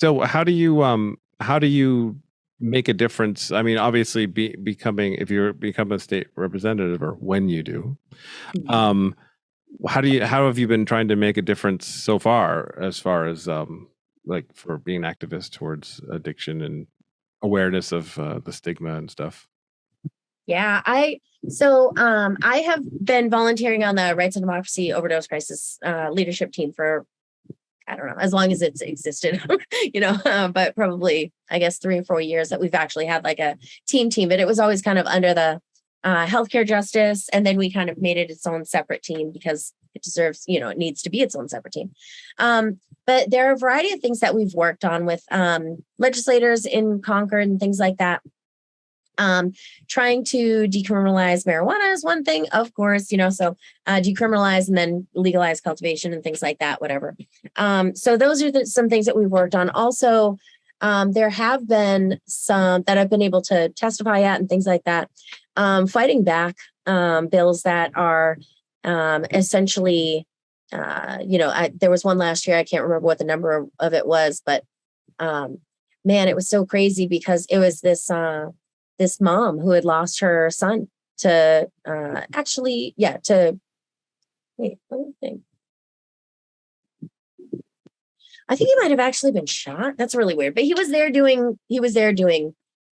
So how do you make a difference? I mean, obviously becoming, if you become a state representative, or when you do, um, how have you been trying to make a difference so far as like for being an activist towards addiction and awareness of the stigma and stuff? Yeah, I have been volunteering on the Rights and Democracy Overdose Crisis leadership team for, I don't know, as long as it's existed, but probably, I guess, 3 or 4 years that we've actually had like a team, but it was always kind of under the healthcare justice. And then we kind of made it its own separate team because it deserves, it needs to be its own separate team. But there are a variety of things that we've worked on with legislators in Concord and things like that. Trying to decriminalize marijuana is one thing, of course, so decriminalize and then legalize cultivation and things like that, whatever. So those are some things that we've worked on. Also, there have been some that I've been able to testify at and things like that, fighting back bills that are essentially, there was one last year, I can't remember what the number of it was, but man, it was so crazy because it was this mom who had lost her son to wait, let me think. I think he might have actually been shot. That's really weird. But he was there doing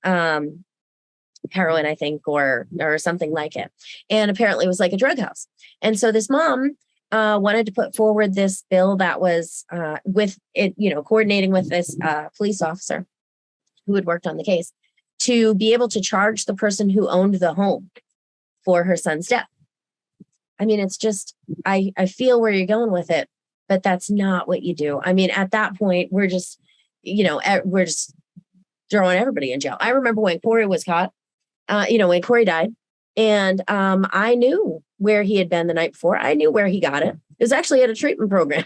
heroin, I think, or something like it. And apparently it was like a drug house. And so this mom wanted to put forward this bill that was with it, coordinating with this police officer who had worked on the case, to be able to charge the person who owned the home for her son's death. I mean, it's just, I feel where you're going with it, but that's not what you do. I mean, at that point, we're just throwing everybody in jail. I remember when Corey was caught, when Corey died, and I knew where he had been the night before. I knew where he got it. It was actually at a treatment program,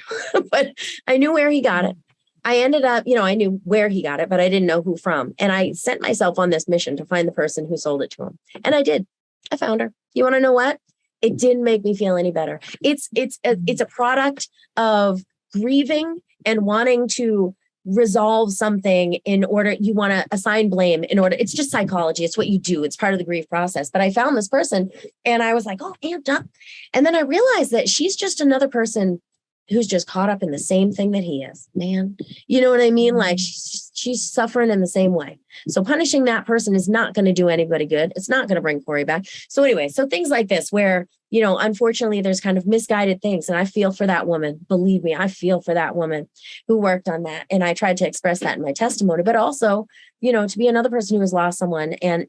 but I knew where he got it. I ended up, I knew where he got it, but I didn't know who from. And I sent myself on this mission to find the person who sold it to him. And I did. I found her. You want to know what? It didn't make me feel any better. It's a product of grieving and wanting to resolve something in order, you want to assign blame in order. It's just psychology. It's what you do. It's part of the grief process. But I found this person and I was like, oh, amped up. And then I realized that she's just another person who's just caught up in the same thing that he is, man. You know what I mean? Like she's suffering in the same way. So punishing that person is not going to do anybody good. It's not going to bring Corey back. So anyway, so things like this where, unfortunately there's kind of misguided things. And I feel for that woman. Believe me, I feel for that woman who worked on that. And I tried to express that in my testimony, but also, to be another person who has lost someone and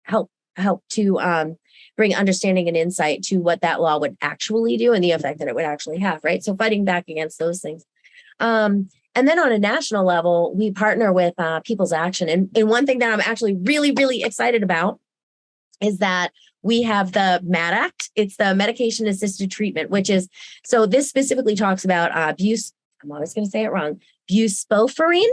help to, bring understanding and insight to what that law would actually do and the effect that it would actually have, right? So fighting back against those things. And then on a national level, we partner with People's Action. And one thing that I'm actually really, really excited about is that we have the MAT Act. It's the Medication Assisted Treatment, which is, so this specifically talks about I'm always going to say it wrong, buspirone.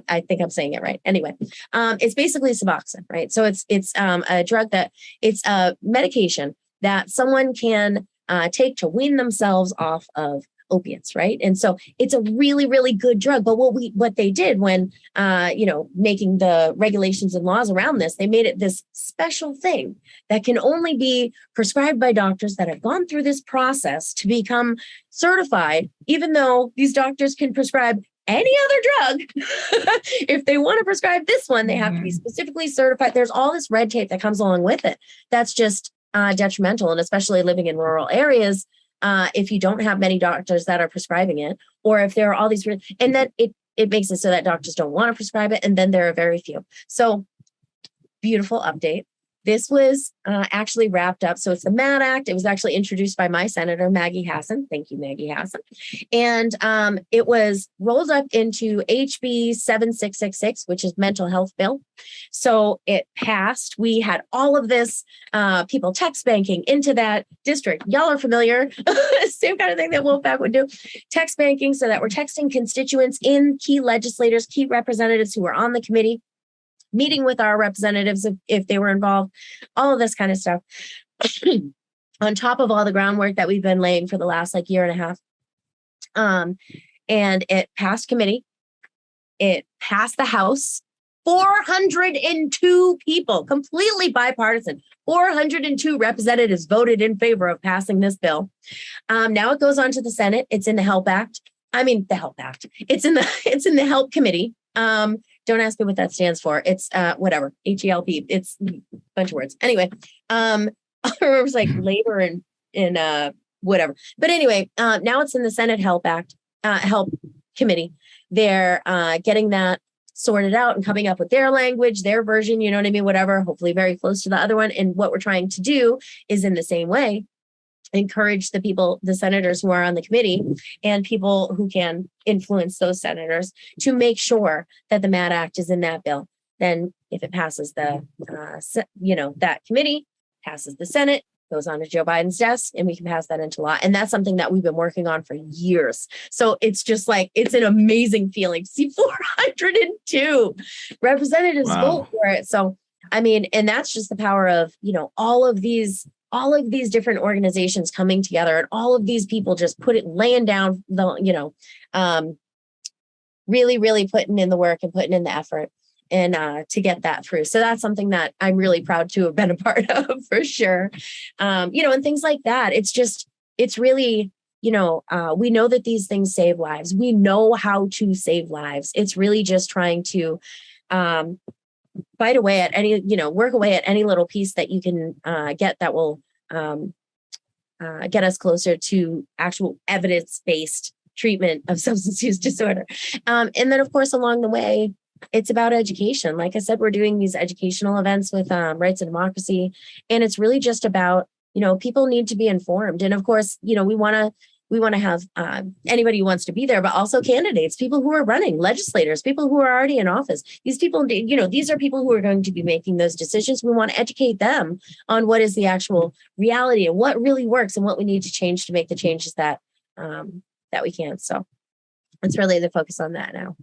I think I'm saying it right. Anyway, it's basically Suboxone, right? So it's a drug it's a medication that someone can take to wean themselves off of opiates, right? And so it's a really, really good drug. But what they did when making the regulations and laws around this, they made it this special thing that can only be prescribed by doctors that have gone through this process to become certified, even though these doctors can prescribe any other drug. If they want to prescribe this one, they have to be specifically certified. There's all this red tape that comes along with it. That's just detrimental. And especially living in rural areas, if you don't have many doctors that are prescribing it, or if there are all these, and then it makes it so that doctors don't want to prescribe it. And then there are very few. So beautiful update. This was actually wrapped up. So it's the MAT Act. It was actually introduced by my senator, Maggie Hassan. Thank you, Maggie Hassan. And it was rolled up into HB 7666, which is mental health bill. So it passed. We had all of this people text banking into that district. Y'all are familiar. Same kind of thing that Wolfpack would do. Text banking so that we're texting constituents in, key legislators, key representatives who were on the committee, meeting with our representatives if they were involved, all of this kind of stuff. On top of all the groundwork that we've been laying for the last year and a half. and it passed committee. It passed the House. 402 people, completely bipartisan. 402 representatives voted in favor of passing this bill. Now it goes on to the Senate. It's in the Help Act. The Help Act. It's in the Help Committee. Don't ask me what that stands for. It's whatever, HELP. It's a bunch of words. Anyway, I remember it was like labor and whatever. But anyway, now it's in the Senate Help Committee. They're getting that sorted out and coming up with their language, their version, you know what I mean? Whatever, hopefully very close to the other one. And what we're trying to do is in the same way, encourage the senators who are on the committee and people who can influence those senators to make sure that the MAD Act is in that bill. Then if it passes that committee, passes the Senate, goes on to Joe Biden's desk, and we can pass that into law. And that's something that we've been working on for years. So it's just like, it's an amazing feeling. See, 402 representatives vote for it. So, and that's just the power of, all of these different organizations coming together, and all of these people just laying down the, really, really putting in the work and putting in the effort and to get that through. So that's something that I'm really proud to have been a part of for sure. And things like that. It's really, we know that these things save lives. We know how to save lives. It's really just trying to bite away at any, work away at any little piece that you can get that will get us closer to actual evidence-based treatment of substance use disorder. And then, of course, along the way, it's about education. Like I said, we're doing these educational events with Rights and Democracy, and it's really just about, people need to be informed. And of course, we want to have anybody who wants to be there, but also candidates, people who are running, legislators, people who are already in office. These people, these are people who are going to be making those decisions. We want to educate them on what is the actual reality and what really works and what we need to change to make the changes that we can. So it's really the focus on that now.